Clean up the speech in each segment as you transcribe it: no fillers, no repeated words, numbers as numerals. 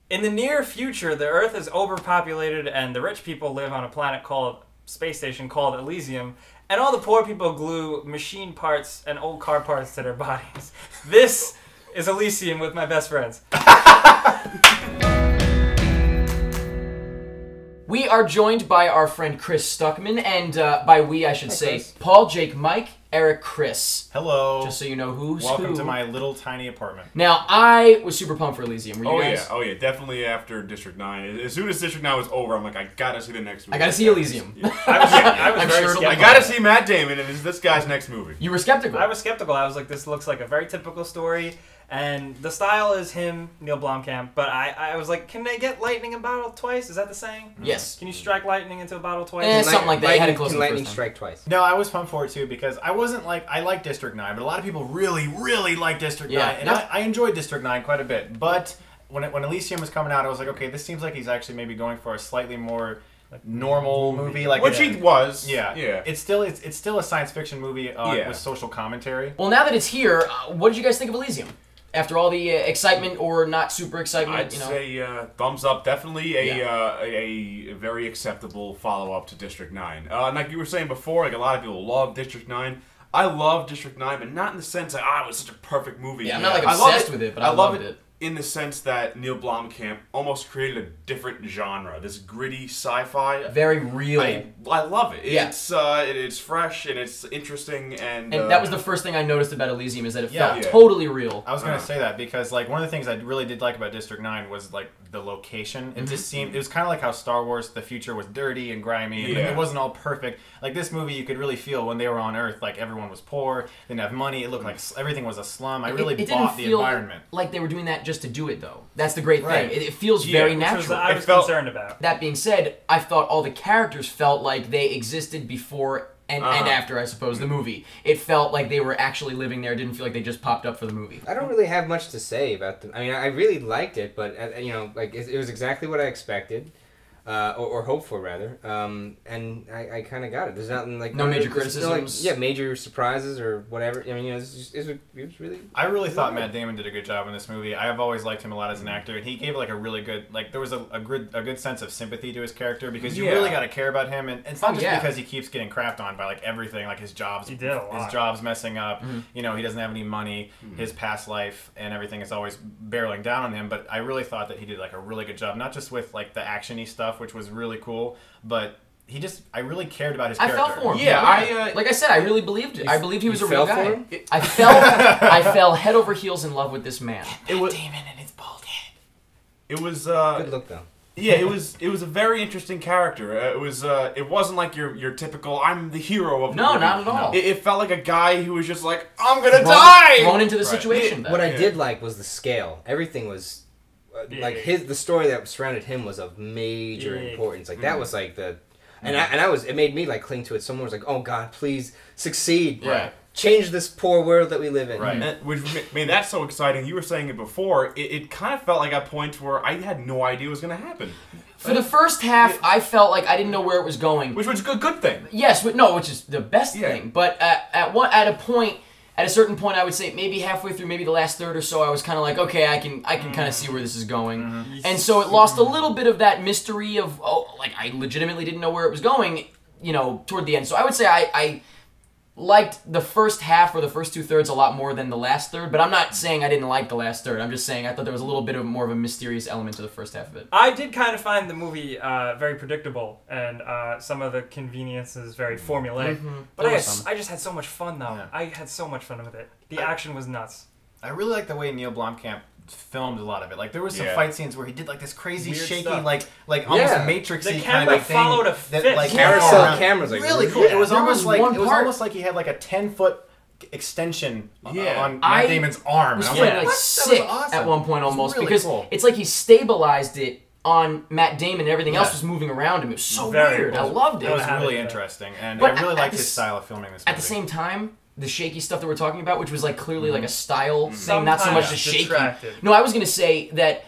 In the near future, the Earth is overpopulated and the rich people live on a planet called space station called Elysium, and all the poor people glue machine parts and old car parts to their bodies. This is Elysium with my best friends. We are joined by our friend Chris Stuckman, and by we I should say Chris. Paul, Jake, Mike, Eric, Chris. Hello. Just so you know who's Welcome who. to my little tiny apartment. Now, I was super pumped for Elysium. Were you Oh guys? yeah, definitely after District 9. As soon as District 9 was over, I'm like, I gotta see the next movie. I gotta see Elysium. Yeah. I was I'm very sure it'll- I skeptical. gotta see Matt Damon, and it's this guy's next movie. You were skeptical. I was skeptical. I was like, this looks like a very typical story, and the style is him, Neil Blomkamp. But I was like, can they get lightning in a bottle twice? Is that the saying? Yes. Can you strike lightning into a bottle twice? Something like that. You had it close Can the lightning first time. strike twice? No, I was pumped for it too because I wasn't like I like District 9, but a lot of people really like District 9, and Yeah. I enjoyed District 9 quite a bit. But when Elysium was coming out, I was like, okay, this seems like he's actually maybe going for a slightly more normal movie, like Which he was. Yeah, Yeah. It's still a science fiction movie Yeah. with social commentary. Well, now that it's here, what did you guys think of Elysium? After all the excitement or not super excitement, I'd you know. say thumbs up. Definitely a very acceptable follow-up to District 9. And like you were saying before, like a lot of people love District 9. I love District 9, but not in the sense that it was such a perfect movie. Yeah, I'm not like I love obsessed with it, but I love loved it. in the sense that Neil Blomkamp almost created a different genre, this gritty sci-fi. Very real. I love it. Yeah. It's fresh and it's interesting and that was the first thing I noticed about Elysium is that it Yeah. felt Yeah. totally real. I was gonna say that because like one of the things I really did like about District 9 was like the location. It just seemed it was kind of like how Star Wars: The Future was dirty and grimy, and Yeah. it wasn't all perfect. Like this movie, you could really feel when they were on Earth, like everyone was poor, didn't have money. It looked like everything was a slum. I really it didn't bought the feel environment. like they were doing that just to do it, though. That's the great Right. thing. It feels Yeah, very which Which natural. I was felt- concerned about. That being said, I thought all the characters felt like they existed before and after, I suppose, the movie. It felt like they were actually living there. It didn't feel like they just popped up for the movie. I don't really have much to say about them. I mean, I really liked it, but like it was exactly what I expected, or hoped for rather. And I kind of got it. There's nothing like No major there's no, like, criticisms? major surprises or whatever. I mean, it was really. I really thought Matt Damon did a good job in this movie. I have always liked him a lot as an actor, and he gave like a really good there was a good sense of sympathy to his character because you Yeah. really got to care about him, and it's not just yeah. because he keeps getting crapped on by like everything, like his jobs. He did a lot. His job's messing up. You know, he doesn't have any money. His past life and everything is always barreling down on him. But I really thought that he did like a really good job, not just with like the actiony stuff, which was really cool, but I really cared about his I character. felt for him. Yeah, like I said, I really believed it. I believed he was a you real fell for guy. him? I fell head over heels in love with this man. It was Damon and his bald head. it was Good look though. yeah, it was a very interesting character. It wasn't like your typical I'm the hero of the No, movie. not at all. It felt like a guy who was just like I'm gonna die. Thrown into the Right. situation. What I Yeah. did like was the scale. Everything was like the story that surrounded him was of major Yeah. importance. Like that was like the and it made me like cling to it. Someone was like, "Oh God, please succeed. Right. Change this poor world that we live in." Right. And which made that so exciting. You were saying it before. It kind of felt like a point where I had no idea what was going to happen, For the first half, I felt like I didn't know where it was going. which was a good thing. Yes, but no, which is the best Yeah. thing. But at a certain point, I would say maybe halfway through, maybe the last third or so, I was kind of like, okay, I can kind of see where this is going. And so it lost a little bit of that mystery of like I legitimately didn't know where it was going, you know, toward the end. So I would say I liked the first half or the first 2/3 a lot more than the last third. But I'm not saying I didn't like the last third. I'm just saying I thought there was a little bit of more of a mysterious element to the first half of it. I did kind of find the movie very predictable and some of the conveniences very formulaic. But There I was some. just had so much fun though. Yeah. I had so much fun with it. The action was nuts. I really like the way Neil Blomkamp filmed a lot of it. Like there was some Yeah. fight scenes where he did like this crazy Weird shaky, stuff. like almost Yeah. Matrixy The kind camera of thing. followed a that, fist. like, Carousel around. cameras, like, really cool. yeah. It was There almost was like one it was part- almost like he had like a 10-foot extension Yeah. on I Matt Damon's arm. was And feeling I'm like what? That was sick awesome. at one point It was almost really because cool. it's like he stabilized it on Matt Damon and everything else Yeah. was moving around him. It was so Very weird. I cool. loved It was it. really Yeah. interesting, and But I really at liked the his s- style of filming this movie. At the same time, the shaky stuff that we're talking about, which was like clearly like a style thing, not so Sometimes much the shaky. distracted. No, I was gonna say that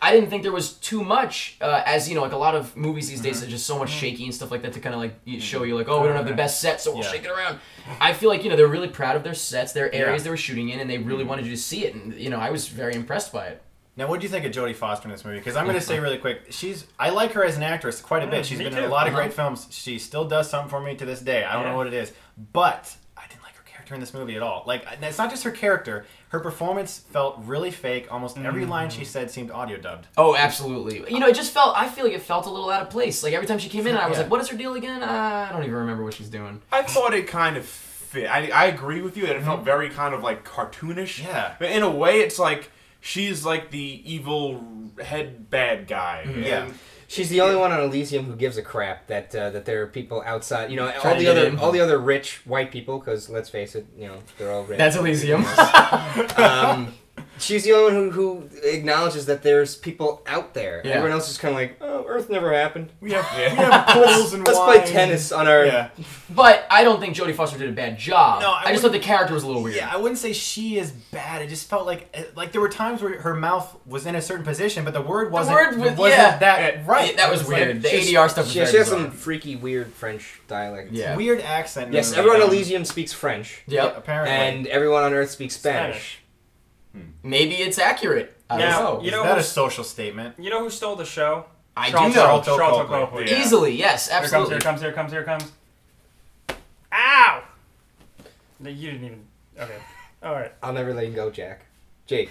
I didn't think there was too much, as you know, like a lot of movies these days are just so much shaky and stuff like that to kind of like show you like, oh, we don't have the best set, so we'll Yeah. shake it around. I feel like they're really proud of their sets, their areas Yeah. they were shooting in, and they really wanted you to see it, and I was very impressed by it. Now, what do you think of Jodie Foster in this movie? Because I'm going to say really quick, I like her as an actress quite a bit. She's been in a lot of great films. She still does something for me to this day. I don't know what it is, but I didn't like her character in this movie at all. Like, it's not just her character. Her performance felt really fake. Almost every line she said seemed audio dubbed. Oh, absolutely. You know, it just felt. I feel like it felt a little out of place. Like every time she came in, I was like, "What is her deal again?" I don't even remember what she's doing. I thought it kind of fit. I agree with you that it felt very kind of like cartoonish. Yeah. But in a way, it's like she's like the evil head bad guy. Yeah. She's the only one on Elysium who gives a crap that there are people outside. You know, Trying to get in. all the other rich white people, because let's face it, you know, they're all rich. That's Elysium. She's the only one who acknowledges that there's people out there. Yeah. Everyone else is kind of like, oh, Earth never happened. We have pools and Let's wine. play tennis on our. Yeah. But I don't think Jodie Foster did a bad job. No, I just thought the character was a little weird. Yeah, I wouldn't say she is bad. It just felt like there were times where her mouth was in a certain position, but the word wasn't that right. That was It weird. The She's- ADR stuff was She very has bizarre. some freaky, weird French dialect. Yeah. weird accent. Yes, and, everyone on Elysium speaks French. Yep. apparently. And everyone on Earth speaks Spanish. Maybe it's accurate. I don't Now, know. you is know that a who's- social statement? You know who stole the show? I do know. Charlton Copley. Yeah. Easily, yes, Here absolutely. comes. Ow! No, you didn't even. Okay. All right. I'll never let you go, Jack. Jake.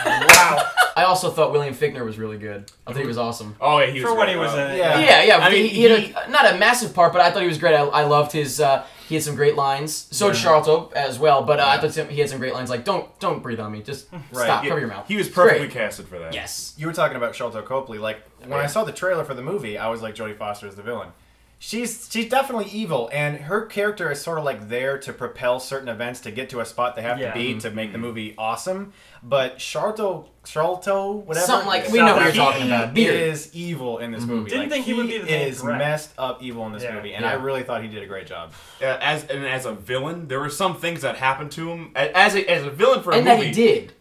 Wow. I also thought William Fichtner was really good. I thought he was awesome. Oh yeah, he was For when great. he was in. Yeah. Yeah. I mean, he had not a massive part, but I thought he was great. I loved his. He had some great lines. So did Charlton as well. But I thought he had some great lines like "Don't breathe on me. Just stop. Yeah, Cover your mouth." He was perfectly Great. casted for that. Yes. You were talking about Sholto Copley. Like when I saw the trailer for the movie, I was like, Jodie Foster is the villain. She's definitely evil, and her character is sort of like there to propel certain events to get to a spot they have to be to make the movie awesome. But Sholto, whatever, Something like we know what you're He talking about. He Beard. is evil in this movie. Didn't Like, think he would be the main is threat. messed up evil in this Yeah. movie, and Yeah. I really thought he did a great job. As a villain, there were some things that happened to him. As a villain for a And movie, that he did.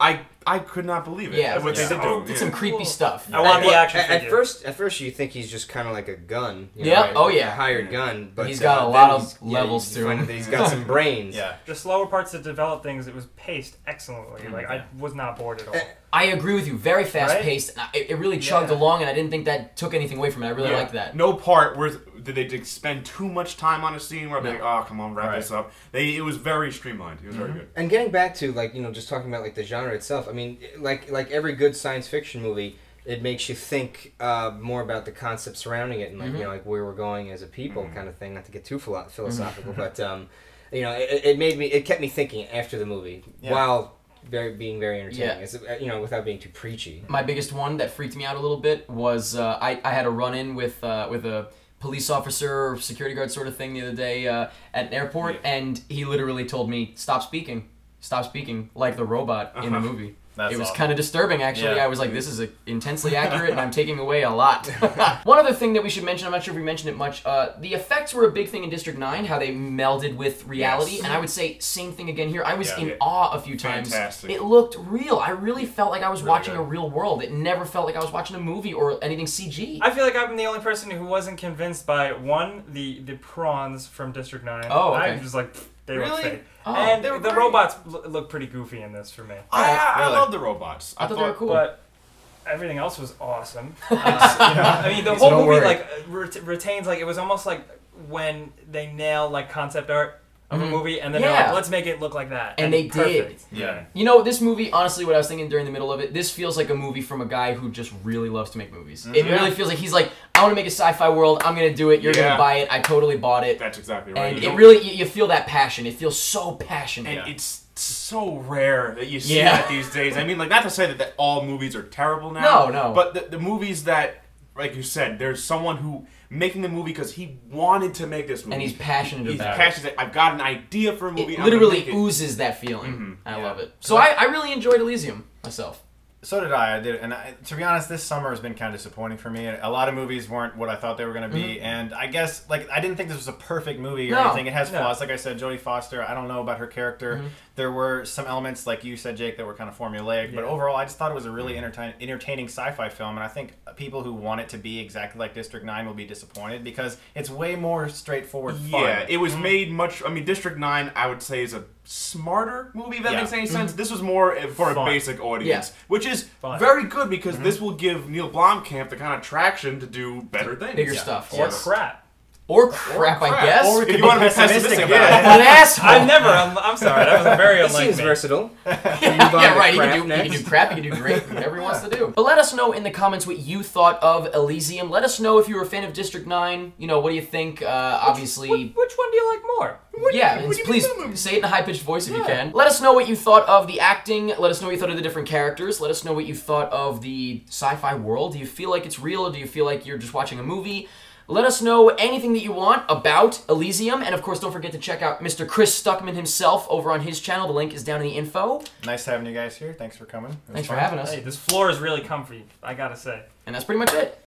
I could not believe it. Yeah. What they did to him. Did some creepy stuff. I want the action At figure. first you think he's just kind of like a gun. You know, Yeah, right? oh, Like yeah. a hired gun. But He's got a then lot of he's- levels you to find him. that he's got some brains. Yeah. The slower parts that develop things, it was paced excellently. Like I was not bored at all. I agree with you. Very fast paced. It really chugged Yeah. along, and I didn't think that took anything away from it. I really liked that. No part where did they spend too much time on a scene where I'm No. like, oh come on, wrap Right. this up. It was very streamlined. It was very good. And getting back to just talking about like the genre itself. I mean, like every good science fiction movie, it makes you think more about the concept surrounding it and like like where we're going as a people, kind of thing. Not to get too philosophical, but it kept me thinking after the movie while being very entertaining. Yeah. It's, without being too preachy. My biggest one that freaked me out a little bit was I had a run-in with a police officer or security guard sort of thing the other day at an airport, and he literally told me, stop speaking, like the robot in the movie. That's It was awesome. kind of disturbing, actually. Yeah. I was like, this is intensely accurate, and I'm taking away a lot. One other thing that we should mention, I'm not sure if we mentioned it much, the effects were a big thing in District 9, how they melded with reality, Yes. and I would say same thing again here. I was in Yeah. awe a few times. Fantastic. It looked real. I really felt like I was watching good. a real world. It never felt like I was watching a movie or anything CG. I feel like I'm the only person who wasn't convinced by the prawns from District 9. Oh, okay. I was just like, pfft, they look Really? fake. Oh, and they were the great. robots look pretty goofy in this for me. I Really? love the robots. I thought they were cool. But everything else was awesome. I mean, the whole don't movie worry. like retains like it was almost like when they nail like concept art of a movie and then they're Yeah. like, let's make it look like that. And they perfect. did. Yeah. You know, this movie, honestly, what I was thinking during the middle of it, this feels like a movie from a guy who just really loves to make movies. It really feels like he's like, I want to make a sci-fi world, I'm going to do it, you're going Yeah. to buy it, I totally bought it. That's exactly right. And You it know? really, you feel that passion. It feels so passionate. And it's so rare that you see Yeah. that these days. I mean, like, not to say that all movies are terrible now. No. But the movies that, like you said, there's someone who making the movie because he wanted to make this movie. And he's passionate He's about it. passionate. I've got an idea for a movie. It I'm gonna literally make it. oozes that feeling. I Yeah. love it. So I really enjoyed Elysium myself. So did I. I did, and to be honest, this summer has been kind of disappointing for me. A lot of movies weren't what I thought they were going to be, and I guess I didn't think this was a perfect movie or No, anything. It has no. flaws, like I said. Jodie Foster, I don't know about her character. There were some elements, like you said, Jake, that were kind of formulaic, but overall, I just thought it was a really entertaining sci-fi film, and I think people who want it to be exactly like District 9 will be disappointed because it's way more straightforward fun. Yeah, it was made much. I mean, District 9, I would say, is a smarter movie, if that makes any sense. This was more for a basic audience, which is very good because this will give Neil Blomkamp the kind of traction to do better things. Bigger stuff. Or crap. Or crap, I guess. Or If you want to be pessimistic about it. What an asshole. I'm sorry, that was very He unlike seems me. versatile. Yeah, right. He crap can next. do crap, he can do great, whatever he wants to do. But let us know in the comments what you thought of Elysium. Let us know if you were a fan of District 9. You know, what do you think? Obviously... Which one do you like more? Please say it in a high-pitched voice if you can. Let us know what you thought of the acting. Let us know what you thought of the different characters. Let us know what you thought of the sci-fi world. Do you feel like it's real, or do you feel like you're just watching a movie? Let us know anything that you want about Elysium. And, of course, don't forget to check out Mr. Chris Stuckman himself over on his channel. The link is down in the info. Nice having you guys here. Thanks for coming. Thanks for having us. Hey, this floor is really comfy, I gotta say. And that's pretty much it.